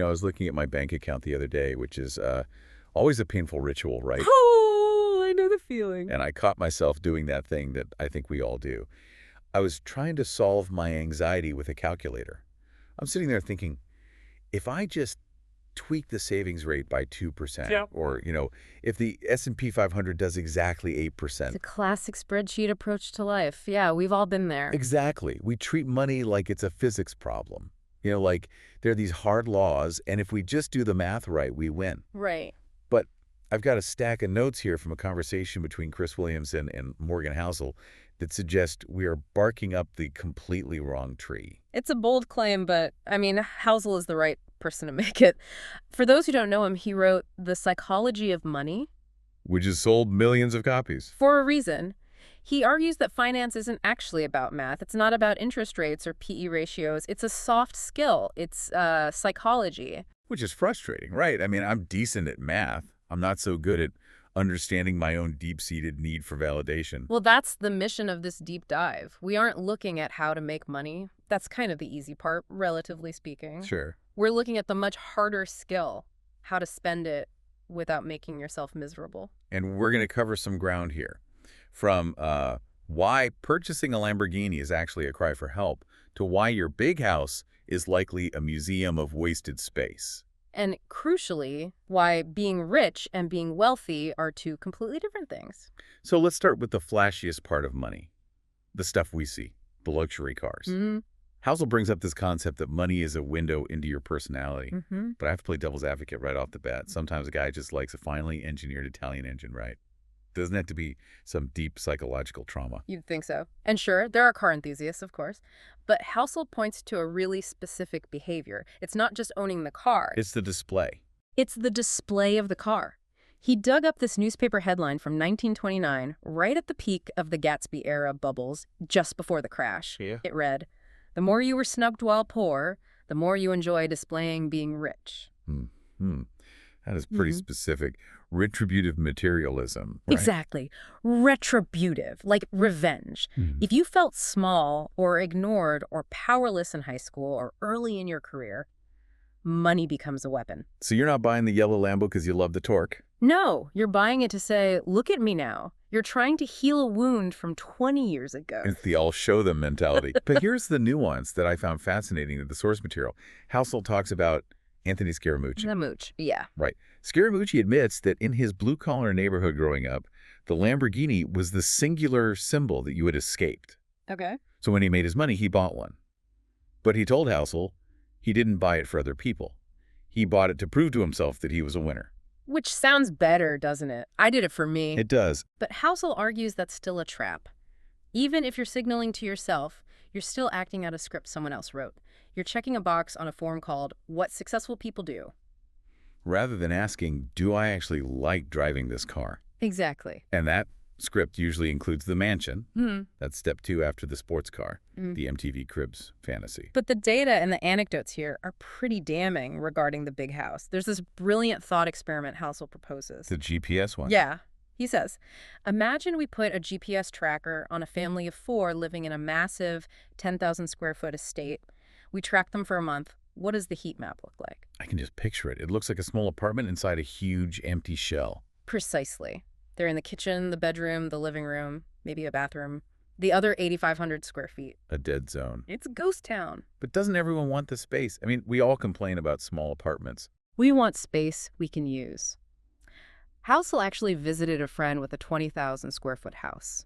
I was looking at my bank account the other day, which is always a painful ritual, right? Oh, I know the feeling. And I caught myself doing that thing that I think we all do. I was trying to solve my anxiety with a calculator. I'm sitting there thinking, if I just tweak the savings rate by 2%, Yep. or, if the S&P 500 does exactly It's 8%. a classic spreadsheet approach to life. Yeah, we've all been there. Exactly. We treat money like it's a physics problem. Like there are these hard laws, and if we just do the math right, we win. Right. But I've got a stack of notes here from a conversation between Chris Williams and Morgan Housel that suggest we are barking up the completely wrong tree. It's a bold claim, but I mean, Housel is the right person to make it. For those who don't know him, he wrote The Psychology of Money Which has sold millions of copies. for a reason. He argues that finance isn't actually about math. It's not about interest rates or PE ratios. It's a soft skill. It's psychology. Which is frustrating, right? I mean, I'm decent at math. I'm not so good at understanding my own deep-seated need for validation. Well, that's the mission of this deep dive. We aren't looking at how to make money. That's kind of the easy part, relatively speaking. Sure. We're looking at the much harder skill, how to spend it without making yourself miserable. And we're going to cover some ground here. From why purchasing a Lamborghini is actually a cry for help, to why your big house is likely a museum of wasted space. And crucially, why being rich and being wealthy are two completely different things. So let's start with the flashiest part of money, the stuff we see, the luxury cars. Mm-hmm. Housel brings up this concept that money is a window into your personality. Mm-hmm. But I have to play devil's advocate right off the bat. Sometimes a guy just likes a finely engineered Italian engine, right? Doesn't have to be some deep psychological trauma. You'd think so. And sure, there are car enthusiasts, of course. But Housel points to a really specific behavior. It's not just owning the car. It's the display. It's the display of the car. He dug up this newspaper headline from 1929, right at the peak of the Gatsby-era bubbles, just before the crash. Yeah. It read, "The more you were snubbed while poor, the more you enjoy displaying being rich." That is pretty specific. Retributive materialism, right? Exactly. Retributive, like revenge. If you felt small or ignored or powerless in high school or early in your career, money becomes a weapon. So you're not buying the yellow Lambo because you love the torque. No, you're buying it to say, look at me now. You're trying to heal a wound from 20 years ago. It's the I'll show them mentality. But here's the nuance that I found fascinating in the source material. Housel talks about Anthony Scaramucci. The mooch, yeah. Right. Scaramucci admits that in his blue-collar neighborhood growing up, the Lamborghini was the singular symbol that you had escaped. Okay. So when he made his money, he bought one. But he told Housel he didn't buy it for other people. He bought it to prove to himself that he was a winner. Which sounds better, doesn't it? I did it for me. It does. But Housel argues that's still a trap. Even if you're signaling to yourself, you're still acting out a script someone else wrote. You're checking a box on a form called What Successful People Do. Rather than asking, do I actually like driving this car? Exactly. And that script usually includes the mansion. That's step 2 after the sports car, the MTV Cribs fantasy. But the data and the anecdotes here are pretty damning regarding the big house. There's this brilliant thought experiment Housel proposes. The GPS one. Yeah. He says, imagine we put a GPS tracker on a family of 4 living in a massive 10,000 square foot estate. We track them for a month. What does the heat map look like? I can just picture it. It looks like a small apartment inside a huge empty shell. Precisely. They're in the kitchen, the bedroom, the living room, maybe a bathroom. The other 8,500 square feet. A dead zone. It's a ghost town. But doesn't everyone want the space? I mean, we all complain about small apartments. We want space we can use. Housel actually visited a friend with a 20,000 square foot house.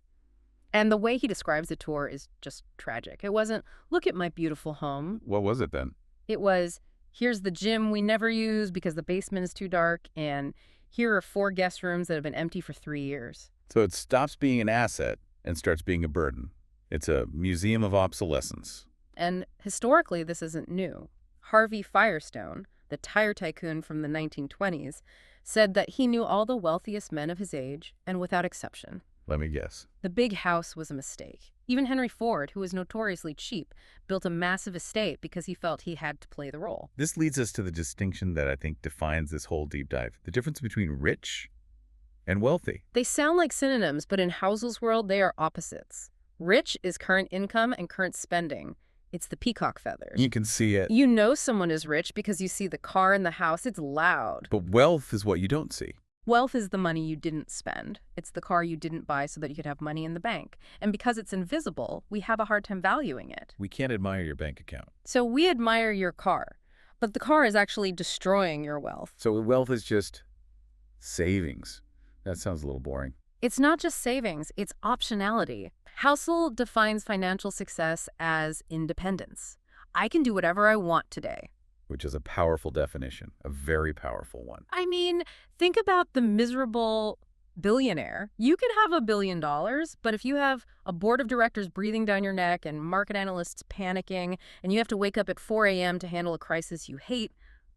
And the way he describes the tour is just tragic. It wasn't, look at my beautiful home. What was it then? It was, here's the gym we never use because the basement is too dark, and here are 4 guest rooms that have been empty for 3 years. So it stops being an asset and starts being a burden. It's a museum of obsolescence. And historically, this isn't new. Harvey Firestone, the tire tycoon from the 1920s, said that he knew all the wealthiest men of his age, and without exception. Let me guess. The big house was a mistake. Even Henry Ford, who was notoriously cheap, built a massive estate because he felt he had to play the role. This leads us to the distinction that I think defines this whole deep dive. The difference between rich and wealthy. They sound like synonyms, but in Housel's world, they are opposites. Rich is current income and current spending. It's the peacock feathers. You can see it. You know someone is rich because you see the car and the house. It's loud. But wealth is what you don't see. Wealth is the money you didn't spend. It's the car you didn't buy so that you could have money in the bank. And because it's invisible, we have a hard time valuing it. We can't admire your bank account. So we admire your car, but the car is actually destroying your wealth. So wealth is just savings. That sounds a little boring. It's not just savings, it's optionality. Housel defines financial success as independence. I can do whatever I want today. Which is a powerful definition, a very powerful one. I mean, think about the miserable billionaire. You can have $1 billion, but if you have a board of directors breathing down your neck and market analysts panicking, and you have to wake up at 4 a.m. to handle a crisis you hate,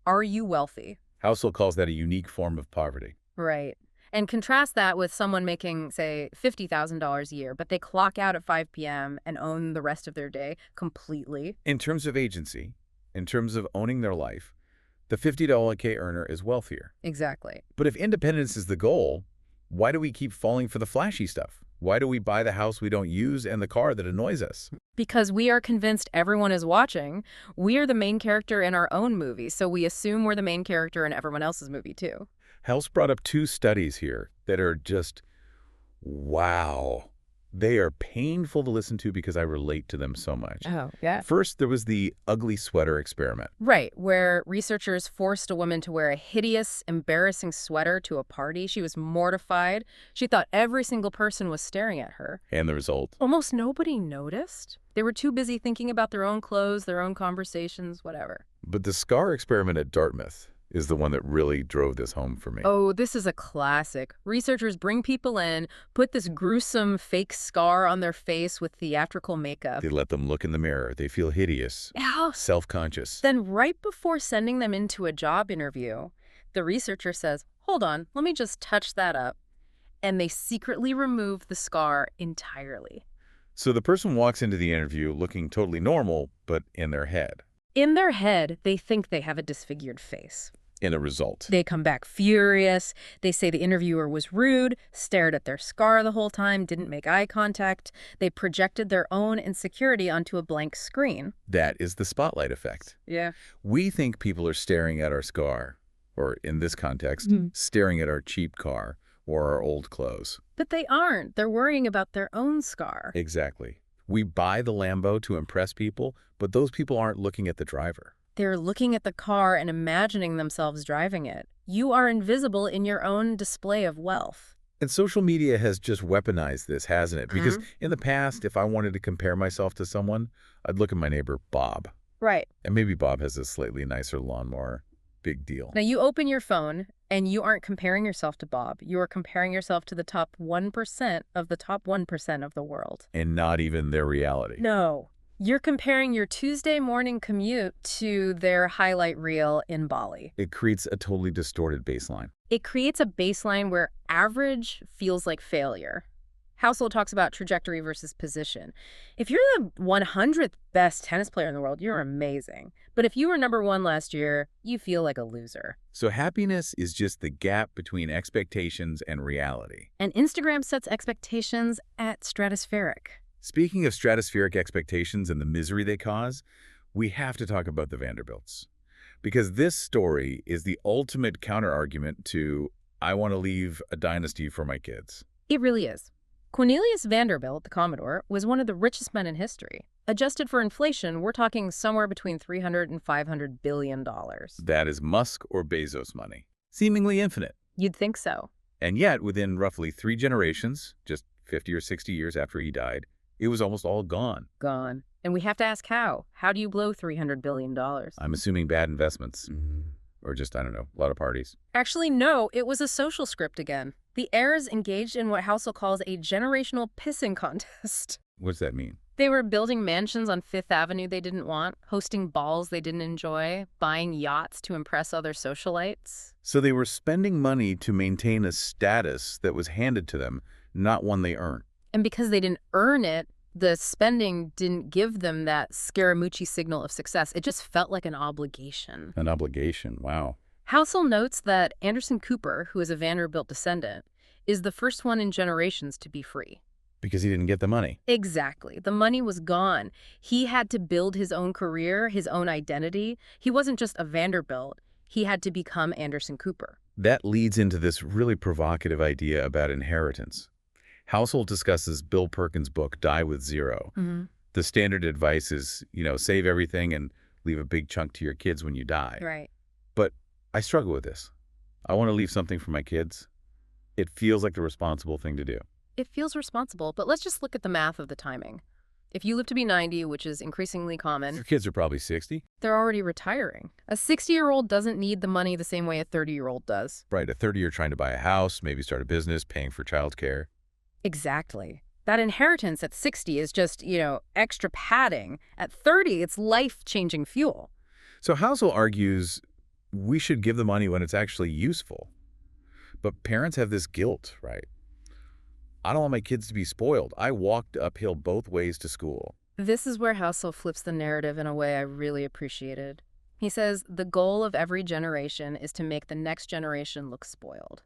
are you wealthy? Housel calls that a unique form of poverty. Right. And contrast that with someone making, say, $50,000 a year, but they clock out at 5 p.m. and own the rest of their day completely. In terms of agency, in terms of owning their life, the $50K earner is wealthier. Exactly. But if independence is the goal, why do we keep falling for the flashy stuff? Why do we buy the house we don't use and the car that annoys us? Because we are convinced everyone is watching. We are the main character in our own movie, so we assume we're the main character in everyone else's movie, too. House brought up 2 studies here that are just, wow. They are painful to listen to because I relate to them so much. Oh, yeah. First, there was the ugly sweater experiment. Right, where researchers forced a woman to wear a hideous, embarrassing sweater to a party. She was mortified. She thought every single person was staring at her. And the result? Almost nobody noticed. They were too busy thinking about their own clothes, their own conversations, whatever. But the scar experiment at Dartmouth is the one that really drove this home for me. Oh, this is a classic. Researchers bring people in, put this gruesome fake scar on their face with theatrical makeup. They let them look in the mirror. They feel hideous, Yeah. self-conscious. Then right before sending them into a job interview, the researcher says, hold on, let me just touch that up. And they secretly remove the scar entirely. So the person walks into the interview looking totally normal, but in their head. In their head, they think they have a disfigured face. In a result. They come back furious. They say the interviewer was rude, stared at their scar the whole time, didn't make eye contact. They projected their own insecurity onto a blank screen. That is the spotlight effect. Yeah. We think people are staring at our scar, or in this context, staring at our cheap car or our old clothes. But they aren't. They're worrying about their own scar. Exactly. We buy the Lambo to impress people, but those people aren't looking at the driver. They're looking at the car and imagining themselves driving it. You are invisible in your own display of wealth. And social media has just weaponized this, hasn't it? Because in the past, if I wanted to compare myself to someone, I'd look at my neighbor, Bob. Right. And maybe Bob has a slightly nicer lawnmower. Big deal. Now, you open your phone, and you aren't comparing yourself to Bob. You are comparing yourself to the top 1% of the top 1% of the world. And not even their reality. No. You're comparing your Tuesday morning commute to their highlight reel in Bali. It creates a totally distorted baseline. It creates a baseline where average feels like failure. Housel talks about trajectory versus position. If you're the 100th best tennis player in the world, you're amazing. But if you were number 1 last year, you feel like a loser. So happiness is just the gap between expectations and reality. And Instagram sets expectations at stratospheric. Speaking of stratospheric expectations and the misery they cause, we have to talk about the Vanderbilts. Because this story is the ultimate counterargument to, I want to leave a dynasty for my kids. It really is. Cornelius Vanderbilt, the Commodore, was one of the richest men in history. Adjusted for inflation, we're talking somewhere between $300 and $500 billion. That is Musk or Bezos money. Seemingly infinite. You'd think so. And yet, within roughly 3 generations, just 50 or 60 years after he died, it was almost all gone. Gone. And we have to ask how. How do you blow $300 billion? I'm assuming bad investments. Or just, I don't know, a lot of parties. Actually, no, it was a social script again. The heirs engaged in what Housel calls a generational pissing contest. What does that mean? They were building mansions on Fifth Avenue they didn't want, hosting balls they didn't enjoy, buying yachts to impress other socialites. So they were spending money to maintain a status that was handed to them, not one they earned. And because they didn't earn it, the spending didn't give them that Scaramucci signal of success. It just felt like an obligation. An obligation, wow. Housel notes that Anderson Cooper, who is a Vanderbilt descendant, is the first one in generations to be free. Because he didn't get the money. Exactly. The money was gone. He had to build his own career, his own identity. He wasn't just a Vanderbilt. He had to become Anderson Cooper. That leads into this really provocative idea about inheritance. Housel discusses Bill Perkins' book, Die with Zero. Hmm. The standard advice is, save everything and leave a big chunk to your kids when you die. Right. But I struggle with this. I want to leave something for my kids. It feels like the responsible thing to do. It feels responsible, but let's just look at the math of the timing. If you live to be 90, which is increasingly Your common, kids are probably 60. they're already retiring. A 60-year-old doesn't need the money the same way a 30-year-old does. Right, a 30-year trying to buy a house, maybe start a business, paying for childcare. Exactly. That inheritance at 60 is just, extra padding. At 30, it's life-changing fuel. So Housel argues we should give the money when it's actually useful. But parents have this guilt, right? I don't want my kids to be spoiled. I walked uphill both ways to school. This is where Housel flips the narrative in a way I really appreciated. He says the goal of every generation is to make the next generation look spoiled.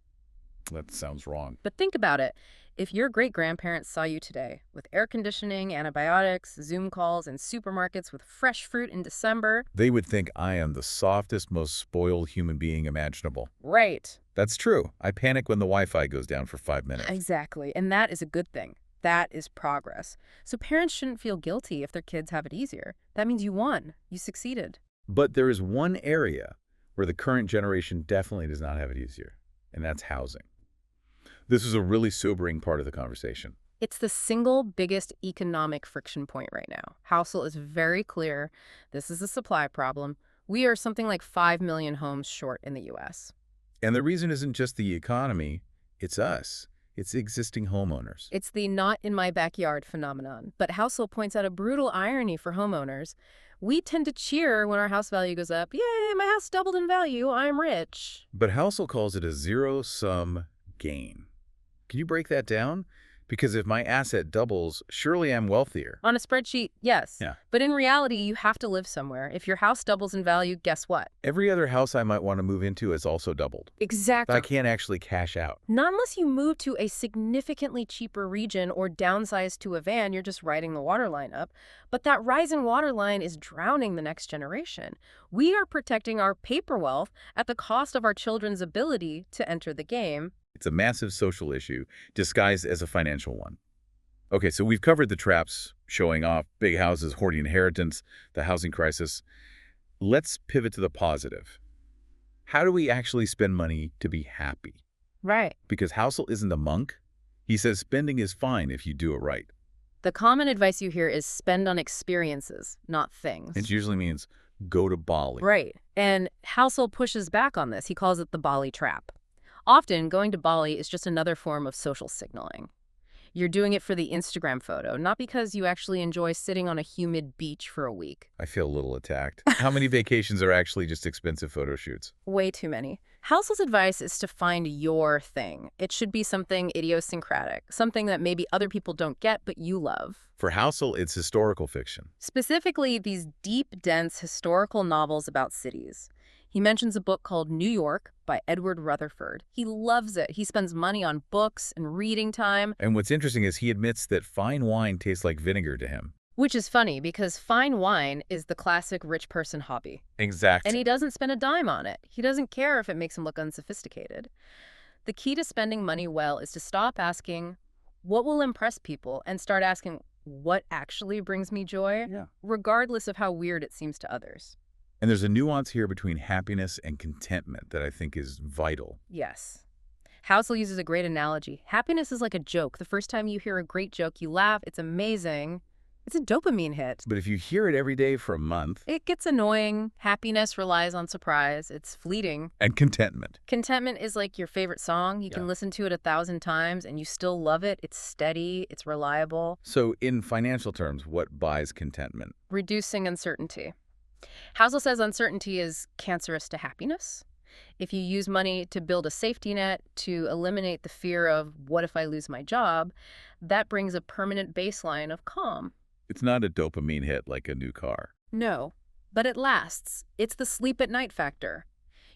That sounds wrong. But think about it. If your great-grandparents saw you today with air conditioning, antibiotics, Zoom calls, and supermarkets with fresh fruit in December. They would think I am the softest, most spoiled human being imaginable. Right. That's true. I panic when the Wi-Fi goes down for 5 minutes. Exactly. And that is a good thing. That is progress. So parents shouldn't feel guilty if their kids have it easier. That means you won. You succeeded. But there is one area where the current generation definitely does not have it easier, and that's housing. This is a really sobering part of the conversation. It's the single biggest economic friction point right now. Housel is very clear. This is a supply problem. We are something like 5 million homes short in the U.S. And the reason isn't just the economy, it's us. It's existing homeowners. It's the not in my backyard phenomenon. But Housel points out a brutal irony for homeowners. We tend to cheer when our house value goes up. Yay, my house doubled in value. I'm rich. But Housel calls it a zero-sum gain. Can you break that down? Because if my asset doubles, surely I'm wealthier. On a spreadsheet, yes. Yeah. But in reality, you have to live somewhere. If your house doubles in value, guess what? Every other house I might want to move into has also doubled. Exactly. I can't actually cash out. Not unless you move to a significantly cheaper region or downsize to a van, you're just riding the water line up. But that rise in water line is drowning the next generation. We are protecting our paper wealth at the cost of our children's ability to enter the game. It's a massive social issue disguised as a financial one. Okay, so we've covered the traps, showing off, big houses, hoarding inheritance, the housing crisis. Let's pivot to the positive. How do we actually spend money to be happy? Right. Because Housel isn't a monk. He says spending is fine if you do it right. The common advice you hear is spend on experiences, not things. It usually means go to Bali. Right. And Housel pushes back on this. He calls it the Bali trap. Often, going to Bali is just another form of social signaling. You're doing it for the Instagram photo, not because you actually enjoy sitting on a humid beach for a week. I feel a little attacked. How many vacations are actually just expensive photo shoots? Way too many. Housel's advice is to find your thing. It should be something idiosyncratic, something that maybe other people don't get but you love. For Housel, it's historical fiction. Specifically, these deep, dense historical novels about cities. He mentions a book called New York by Edward Rutherford. He loves it. He spends money on books and reading time. And what's interesting is he admits that fine wine tastes like vinegar to him. Which is funny because fine wine is the classic rich person hobby. Exactly. And he doesn't spend a dime on it. He doesn't care if it makes him look unsophisticated. The key to spending money well is to stop asking, what will impress people, and start asking, what actually brings me joy, regardless of how weird it seems to others. And there's a nuance here between happiness and contentment that I think is vital. Yes. Housel uses a great analogy. Happiness is like a joke. The first time you hear a great joke, you laugh. It's amazing. It's a dopamine hit. But if you hear it every day for a month... It gets annoying. Happiness relies on surprise. It's fleeting. And contentment. Contentment is like your favorite song. You can listen to it 1,000 times and you still love it. It's steady. It's reliable. So in financial terms, what buys contentment? Reducing uncertainty. Housel says uncertainty is cancerous to happiness. If you use money to build a safety net, to eliminate the fear of what if I lose my job, that brings a permanent baseline of calm. It's not a dopamine hit like a new car. No, but it lasts. It's the sleep at night factor.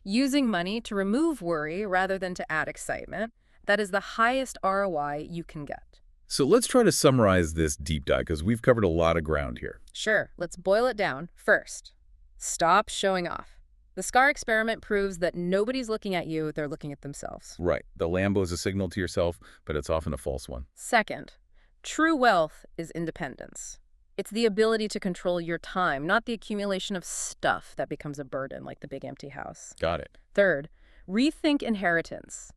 Using money to remove worry rather than to add excitement, that is the highest ROI you can get. So let's try to summarize this deep dive because we've covered a lot of ground here. Sure, let's boil it down. First, stop showing off. The SCAR experiment proves that nobody's looking at you, they're looking at themselves. Right. The Lambo is a signal to yourself, but it's often a false one. Second, true wealth is independence. It's the ability to control your time, not the accumulation of stuff that becomes a burden like the big empty house. Got it. Third, rethink inheritance.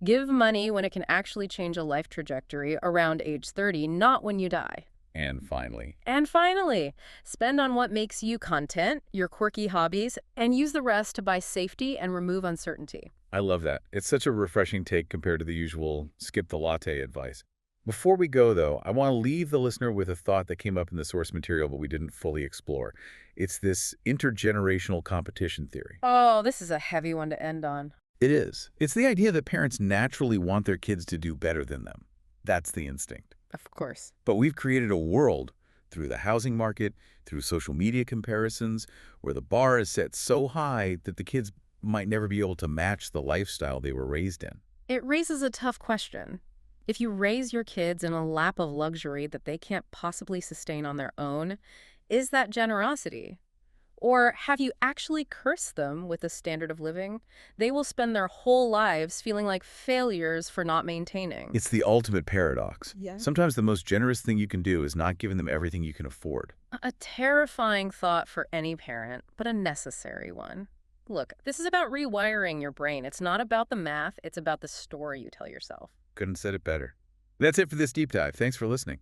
Give money when it can actually change a life trajectory around age 30, not when you die. And finally, And finally, spend on what makes you content, your quirky hobbies, and use the rest to buy safety and remove uncertainty. I love that. It's such a refreshing take compared to the usual skip the latte advice. Before we go, though, I want to leave the listener with a thought that came up in the source material but we didn't fully explore. It's this intergenerational competition theory. Oh, this is a heavy one to end on. It is. It's the idea that parents naturally want their kids to do better than them. That's the instinct. Of course. But we've created a world through the housing market, through social media comparisons, where the bar is set so high that the kids might never be able to match the lifestyle they were raised in. It raises a tough question. If you raise your kids in a lap of luxury that they can't possibly sustain on their own, is that generosity? Or have you actually cursed them with a standard of living they will spend their whole lives feeling like failures for not maintaining? It's the ultimate paradox. Yeah. Sometimes the most generous thing you can do is not giving them everything you can afford. A terrifying thought for any parent, but a necessary one. Look, this is about rewiring your brain. It's not about the math, it's about the story you tell yourself. Couldn't have said it better. That's it for this deep dive. Thanks for listening.